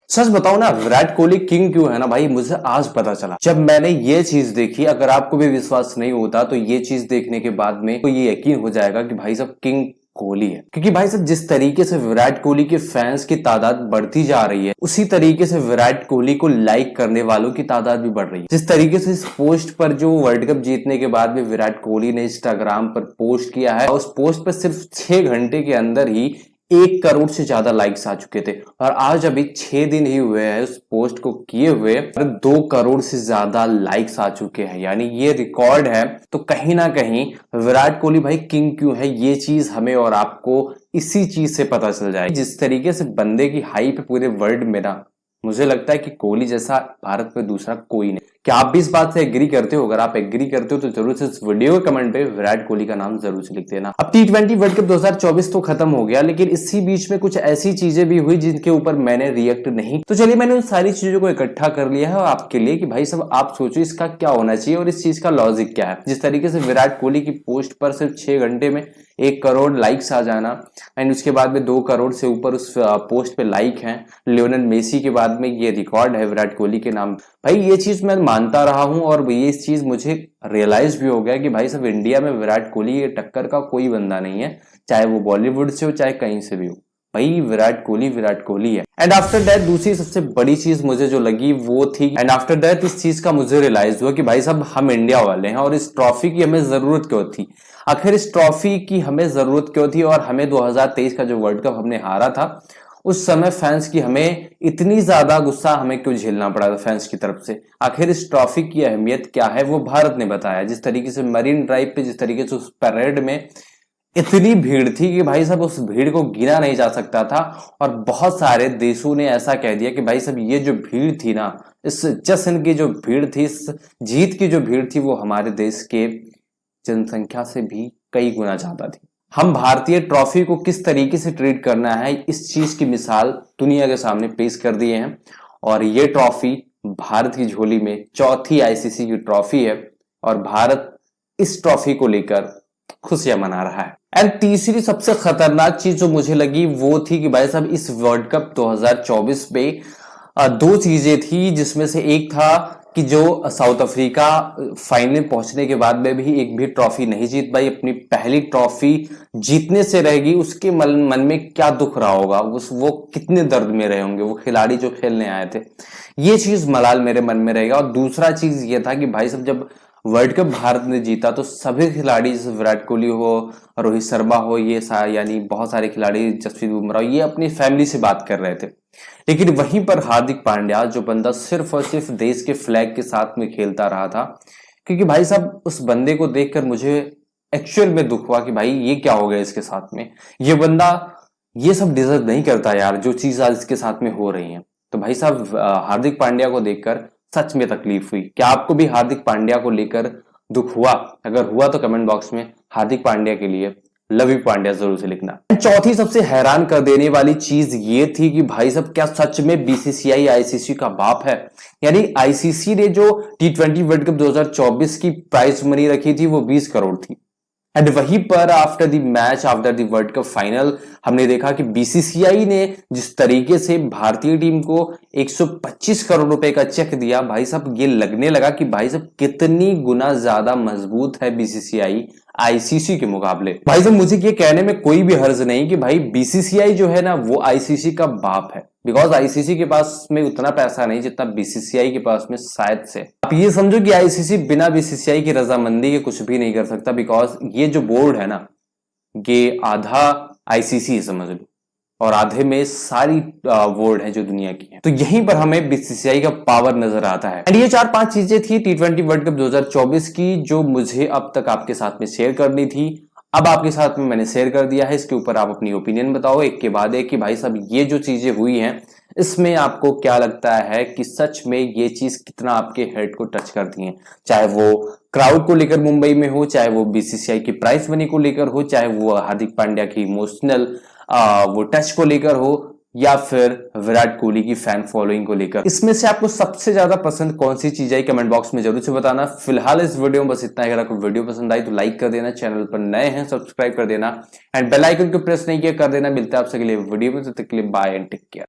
सच बताओ ना, विराट कोहली किंग क्यों है ना भाई, मुझे आज पता चला जब मैंने ये चीज देखी। अगर आपको भी विश्वास नहीं होता तो ये चीज देखने के बाद में तो ये यकीन हो जाएगा कि भाई साहब किंग कोहली है। क्योंकि भाई साहब जिस तरीके से विराट कोहली के फैंस की तादाद बढ़ती जा रही है, उसी तरीके से विराट कोहली को लाइक करने वालों की तादाद भी बढ़ रही है। जिस तरीके से इस पोस्ट पर जो वर्ल्ड कप जीतने के बाद में विराट कोहली ने इंस्टाग्राम पर पोस्ट किया है, उस पोस्ट पर सिर्फ 6 घंटे के अंदर ही 1 करोड़ से ज्यादा लाइक्स आ चुके थे। और आज अभी 6 दिन ही हुए हैं उस पोस्ट को किए हुए, 2 करोड़ से ज्यादा लाइक्स आ चुके हैं, यानी ये रिकॉर्ड है। तो कहीं ना कहीं विराट कोहली भाई किंग क्यों है, ये चीज हमें और आपको इसी चीज से पता चल जाए। जिस तरीके से बंदे की हाइप पूरे वर्ल्ड में ना, मुझे लगता है कि कोहली जैसा भारत में दूसरा कोई नहीं। क्या आप भी इस बात से एग्री करते हो? अगर आप एग्री करते हो तो जरूर से इस वीडियो के कमेंट पे विराट कोहली का नाम जरूर से लिख देना। अब T20 वर्ल्ड कप 2024 तो खत्म हो गया, लेकिन इसी बीच में कुछ ऐसी चीजें भी हुई जिनके ऊपर मैंने रिएक्ट नहीं। तो चलिए मैंने उन सारी चीजों को इकट्ठा कर लिया है आपके लिए कि भाई सब आप सोचो इसका क्या होना चाहिए और इस चीज का लॉजिक क्या है। जिस तरीके से विराट कोहली की पोस्ट पर सिर्फ 6 घंटे में 1 करोड़ लाइक्स आ जाना, एंड उसके बाद में 2 करोड़ से ऊपर उस पोस्ट पे लाइक हैं। लियोनेल मेसी के बाद में ये रिकॉर्ड है विराट कोहली के नाम। भाई ये चीज मैं मानता रहा हूं और ये इस चीज मुझे रियलाइज भी हो गया कि भाई सब इंडिया में विराट कोहली ये टक्कर का कोई बंदा नहीं है, चाहे वो बॉलीवुड से हो चाहे कहीं से भी हो। भाई विराट कोहली है। एंड आफ्टर दैट दूसरी सबसे बड़ी चीज मुझे जो लगी वो थी, एंड आफ्टर दैट इस चीज का मुझे रियलाइज हुआ कि भाई साहब हम इंडिया वाले हैं और इस ट्रॉफी की हमें जरूरत क्यों थी। आखिर इस ट्रॉफी की हमें जरूरत क्यों थी, और हमें 2023 का जो वर्ल्ड कप हमने हारा था उस समय फैंस की हमें इतनी ज्यादा गुस्सा हमें क्यों झेलना पड़ा था फैंस की तरफ से। आखिर इस ट्रॉफी की अहमियत क्या है वो भारत ने बताया। जिस तरीके से मरीन ड्राइव पे, जिस तरीके से उस परेड में इतनी भीड़ थी कि भाई साहब उस भीड़ को गिना नहीं जा सकता था। और बहुत सारे देशों ने ऐसा कह दिया कि भाई साहब ये जो भीड़ थी ना, इस जश्न की जो भीड़ थी, इस जीत की जो भीड़ थी, वो हमारे देश के जनसंख्या से भी कई गुना ज्यादा थी। हम भारतीय ट्रॉफी को किस तरीके से ट्रीट करना है, इस चीज की मिसाल दुनिया के सामने पेश कर दिए हैं। और ये ट्रॉफी भारत की झोली में चौथी आईसीसी की ट्रॉफी है और भारत इस ट्रॉफी को लेकर खुशियां मना रहा है। एंड तीसरी सबसे खतरनाक चीज जो मुझे लगी वो थी कि भाई साहब इस वर्ल्ड कप 2024 में दो चीजें थी, जिसमें से एक था कि जो साउथ अफ्रीका फाइनल पहुंचने के बाद में भी एक भी ट्रॉफी नहीं जीत पाई, अपनी पहली ट्रॉफी जीतने से रहेगी। उसके मन में क्या दुख रहा होगा, वो कितने दर्द में रहे होंगे वो खिलाड़ी जो खेलने आए थे। ये चीज मलाल मेरे मन में रहेगा। और दूसरा चीज ये था कि भाई साहब जब वर्ल्ड कप भारत ने जीता तो सभी खिलाड़ी, विराट कोहली हो, रोहित शर्मा हो, ये यानी बहुत सारे खिलाड़ी, जसप्रीत बुमराह, ये अपनी फैमिली से बात कर रहे थे। लेकिन वहीं पर हार्दिक पांड्या जो बंदा सिर्फ और सिर्फ देश के फ्लैग के साथ में खेलता रहा था, क्योंकि भाई साहब उस बंदे को देखकर मुझे एक्चुअल में दुख हुआ कि भाई ये क्या हो गया इसके साथ में। ये बंदा ये सब डिजर्व नहीं करता यार, जो चीज आज इसके साथ में हो रही है। तो भाई साहब हार्दिक पांड्या को देखकर सच में तकलीफ हुई। क्या आपको भी हार्दिक पांड्या को लेकर दुख हुआ? अगर हुआ तो कमेंट बॉक्स में हार्दिक पांड्या के लिए लव यू पांड्या जरूर से लिखना। चौथी सबसे हैरान कर देने वाली चीज ये थी कि भाई साहब क्या सच में बीसीसीआई आईसीसी का बाप है? यानी आईसीसी ने जो T20 वर्ल्ड कप 2024 की प्राइस मनी रखी थी वो 20 करोड़ थी। एंड वहीं पर after the match, after the world cup final, हमने देखा कि बीसीसीआई ने जिस तरीके से भारतीय टीम को 125 करोड़ रुपए का चेक दिया, भाई साहब ये लगने लगा कि भाई साहब कितनी गुना ज्यादा मजबूत है बीसीसीआई आईसीसी के मुकाबले। भाई साहब मुझे ये कहने में कोई भी हर्ज नहीं कि भाई बीसीसीआई जो है ना वो आईसीसी का बाप है, बिकॉज आईसीसी के पास में उतना पैसा नहीं जितना बीसीसीआई के पास में शायद से। आप ये समझो कि आईसीसी बिना बीसीसीआई की रजामंदी के कुछ भी नहीं कर सकता, बिकॉज ये जो बोर्ड है ना, ये आधा आईसीसी समझ लो और आधे में सारी बोर्ड है जो दुनिया की है। तो यहीं पर हमें बीसीसीआई का पावर नजर आता है। एंड ये 4-5 चीजें थी T20 वर्ल्ड कप 2024 की जो मुझे अब तक आपके साथ में शेयर करनी थी। अब आपके साथ में मैंने शेयर कर दिया है, इसके ऊपर आप अपनी ओपिनियन बताओ एक के बाद एक कि भाई साहब ये जो चीजें हुई हैं इसमें आपको क्या लगता है कि सच में ये चीज कितना आपके हेड को टच करती है। चाहे वो क्राउड को लेकर मुंबई में हो, चाहे वो बीसीसीआई की प्राइस मनी को लेकर हो, चाहे वो हार्दिक पांड्या की इमोशनल वो टच को लेकर हो, या फिर विराट कोहली की फैन फॉलोइंग को लेकर। इसमें से आपको सबसे ज्यादा पसंद कौन सी चीज आई कमेंट बॉक्स में जरूर से बताना। फिलहाल इस वीडियो में बस इतना ही। अगर आपको वीडियो पसंद आई तो लाइक कर देना, चैनल पर नए हैं सब्सक्राइब कर देना, एंड बेल आइकन को प्रेस नहीं किया कर देना। मिलता है आपसे अगले वीडियो में, तब तक के लिए बाय एंड टेक केयर।